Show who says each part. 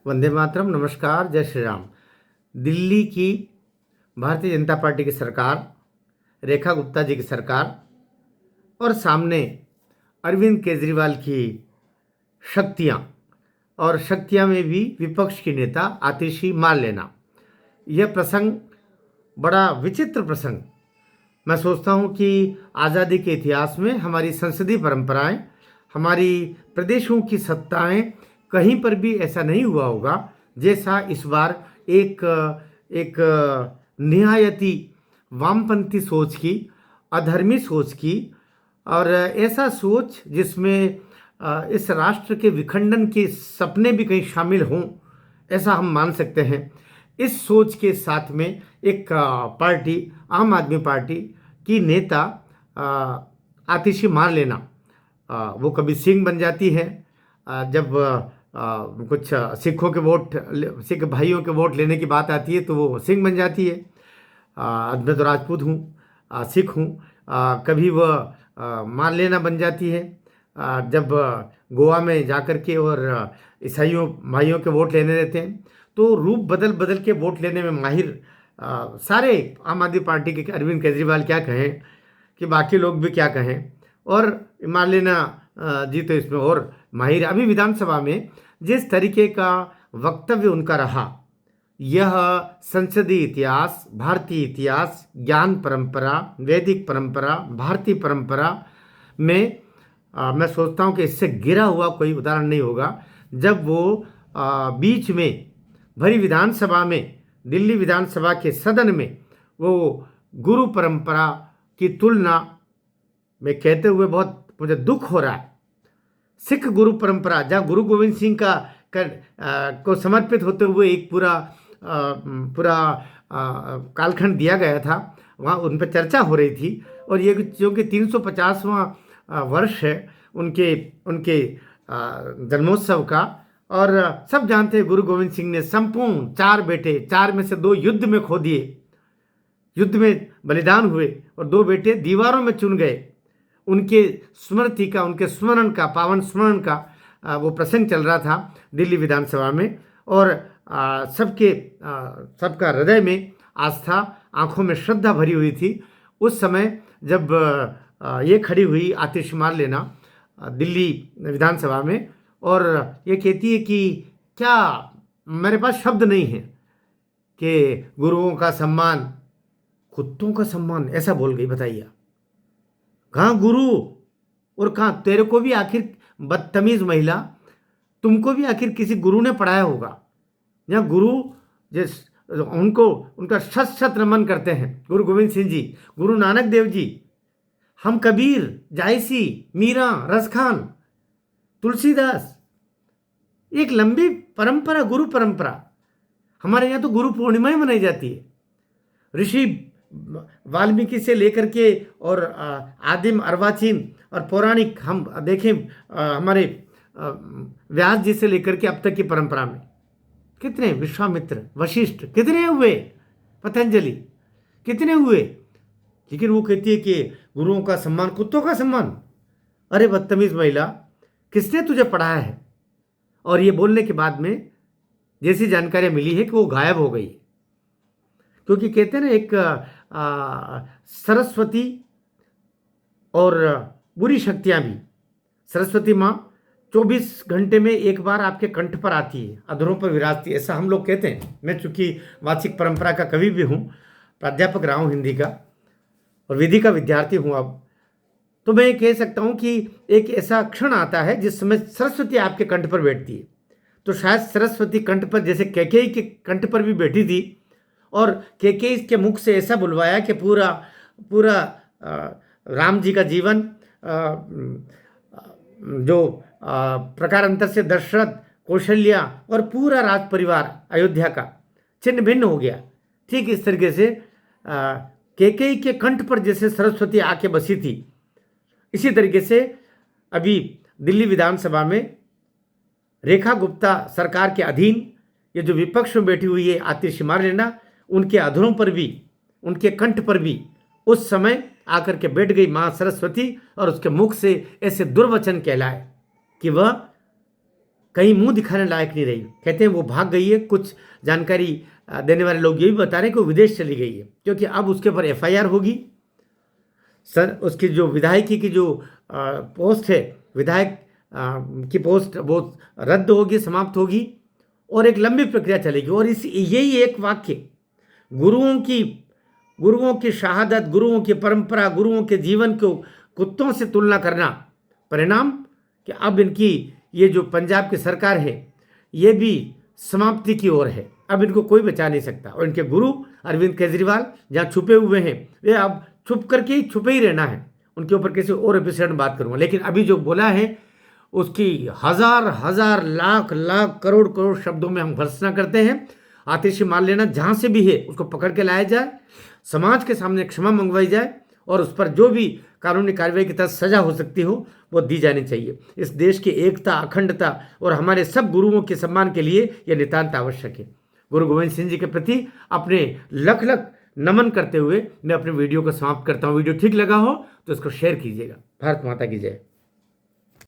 Speaker 1: वंदे मातरम। नमस्कार, जय श्री राम। दिल्ली की भारतीय जनता पार्टी की सरकार, रेखा गुप्ता जी की सरकार और सामने अरविंद केजरीवाल की शक्तियां, और शक्तियां में भी विपक्ष की नेता आतिशी मारलेना। यह प्रसंग बड़ा विचित्र प्रसंग। मैं सोचता हूं कि आज़ादी के इतिहास में हमारी संसदीय परंपराएं, हमारी प्रदेशों की सत्ताएं, कहीं पर भी ऐसा नहीं हुआ होगा जैसा इस बार एक एक निहायती वामपंथी सोच की, अधर्मी सोच की, और ऐसा सोच जिसमें इस राष्ट्र के विखंडन के सपने भी कहीं शामिल हों, ऐसा हम मान सकते हैं। इस सोच के साथ में एक पार्टी, आम आदमी पार्टी की नेता आतिशी मारलेना, वो कभी सिंह बन जाती है, जब कुछ सिख भाइयों के वोट लेने की बात आती है तो वो सिंह बन जाती है। मैं तो राजपूत हूँ, सिख हूँ। कभी वह मारलेना बन जाती है, जब गोवा में जाकर के और ईसाइयों भाइयों के वोट लेने रहते हैं तो रूप बदल बदल के वोट लेने में माहिर सारे आम आदमी पार्टी के अरविंद केजरीवाल क्या कहें कि बाकी लोग भी क्या कहें, और मार्लेना जी तो इसमें और माहिर। अभी विधानसभा में जिस तरीके का वक्तव्य उनका रहा, यह संसदीय इतिहास, भारतीय इतिहास, ज्ञान परंपरा, वैदिक परंपरा, भारतीय परंपरा में मैं सोचता हूँ कि इससे गिरा हुआ कोई उदाहरण नहीं होगा। जब वो बीच में भरी विधानसभा में, दिल्ली विधानसभा के सदन में, वो गुरु परंपरा की तुलना में कहते हुए बहुत मुझे दुख हो रहा है। सिख गुरु परंपरा, जहाँ गुरु गोविंद सिंह को समर्पित होते हुए एक पूरा कालखंड दिया गया था, वहाँ उन पर चर्चा हो रही थी। और ये जो कि 350वां वर्ष है उनके उनके जन्मोत्सव का, और सब जानते हैं गुरु गोविंद सिंह ने संपूर्ण 4 बेटे, 4 में से 2 युद्ध में खो दिए, युद्ध में बलिदान हुए, और 2 बेटे दीवारों में चुन गए। उनके स्मृति का, उनके स्मरण का, पावन स्मरण का वो प्रसंग चल रहा था दिल्ली विधानसभा में, और सबका हृदय में आस्था, आंखों में श्रद्धा भरी हुई थी। उस समय जब ये खड़ी हुई आतिशी मारलेना दिल्ली विधानसभा में, और ये कहती है कि क्या, मेरे पास शब्द नहीं है कि गुरुओं का सम्मान, कुत्तों का सम्मान, ऐसा बोल गई। बताइए, कहाँ गुरु और कहाँ तेरे को भी आखिर, बदतमीज महिला, तुमको भी आखिर किसी गुरु ने पढ़ाया होगा। यहाँ गुरु जिस उनका शत शत नमन करते हैं, गुरु गोविंद सिंह जी, गुरु नानक देव जी, हम कबीर, जायसी, मीरा, रसखान, तुलसीदास, एक लंबी परंपरा, गुरु परंपरा। हमारे यहाँ तो गुरु पूर्णिमा ही मनाई जाती है। ऋषि वाल्मीकि से लेकर के और आदिम, अर्वाचीन और पौराणिक हम देखें, हमारे व्यास जी से लेकर के अब तक की परंपरा में कितने, विश्वामित्र, वशिष्ठ, कितने हुए, पतंजलि, कितने हुए। लेकिन वो कहती है कि गुरुओं का सम्मान, कुत्तों का सम्मान। अरे बदतमीज महिला, किसने तुझे पढ़ाया है? और ये बोलने के बाद में जैसी जानकारी मिली है कि वो गायब हो गई, क्योंकि कहते हैं ना, एक सरस्वती और बुरी शक्तियां भी। सरस्वती माँ 24 घंटे में एक बार आपके कंठ पर आती है, अधरों पर विराजती है, ऐसा हम लोग कहते हैं। मैं चूंकि वाचिक परंपरा का कवि भी हूँ, प्राध्यापक रहा हूँ हिंदी का, और विधि का विद्यार्थी हूँ अब, तो मैं ये कह सकता हूँ कि एक ऐसा क्षण आता है जिस समय सरस्वती आपके कंठ पर बैठती है। तो शायद सरस्वती कंठ पर, जैसे कैकेयी के कंठ पर भी बैठी थी, और कैकेयी के मुख से ऐसा बुलवाया कि पूरा पूरा राम जी का जीवन, जो प्रकारांतर से दशरथ, कौशल्या और पूरा राज परिवार अयोध्या का छिन्न भिन्न हो गया। ठीक इस तरीके से कैकेयी के कंठ पर जैसे सरस्वती आके बसी थी, इसी तरीके से अभी दिल्ली विधानसभा में रेखा गुप्ता सरकार के अधीन ये जो विपक्ष में बैठी हुई है आतिशी मारलेना, उनके अधरों पर भी, उनके कंठ पर भी उस समय आकर के बैठ गई मां सरस्वती, और उसके मुख से ऐसे दुर्वचन कहलाए कि वह कहीं मुंह दिखाने लायक नहीं रही। कहते हैं वो भाग गई है। कुछ जानकारी देने वाले लोग ये भी बता रहे हैं कि वो विदेश चली गई है, क्योंकि अब उसके ऊपर एफआईआर होगी। सर उसकी जो विधायकी की जो पोस्ट है, विधायक की पोस्ट वो रद्द होगी, समाप्त होगी और एक लंबी प्रक्रिया चलेगी। और इस यही एक वाक्य गुरुओं की शहादत, गुरुओं की परंपरा, गुरुओं के जीवन को कुत्तों से तुलना करना, परिणाम कि अब इनकी ये जो पंजाब की सरकार है ये भी समाप्ति की ओर है। अब इनको कोई बचा नहीं सकता। और इनके गुरु अरविंद केजरीवाल जहाँ छुपे हुए हैं, वे अब छुप करके ही छुपे ही रहना है। उनके ऊपर किसी और एपिसोड में बात करूँगा। लेकिन अभी जो बोला है उसकी हजार हजार लाख लाख करोड़ करोड़ शब्दों में हम भर्त्सना करते हैं। आतिशी मान लेना, जहाँ से भी है उसको पकड़ के लाया जाए, समाज के सामने क्षमा मंगवाई जाए और उस पर जो भी कानूनी कार्रवाई के तहत सजा हो सकती हो वो दी जानी चाहिए। इस देश की एकता, अखंडता और हमारे सब गुरुओं के सम्मान के लिए यह नितांत आवश्यक है। गुरु गोविंद सिंह जी के प्रति अपने लख लख नमन करते हुए मैं अपने वीडियो को समाप्त करता हूँ। वीडियो ठीक लगा हो तो इसको शेयर कीजिएगा। भारत माता की जय।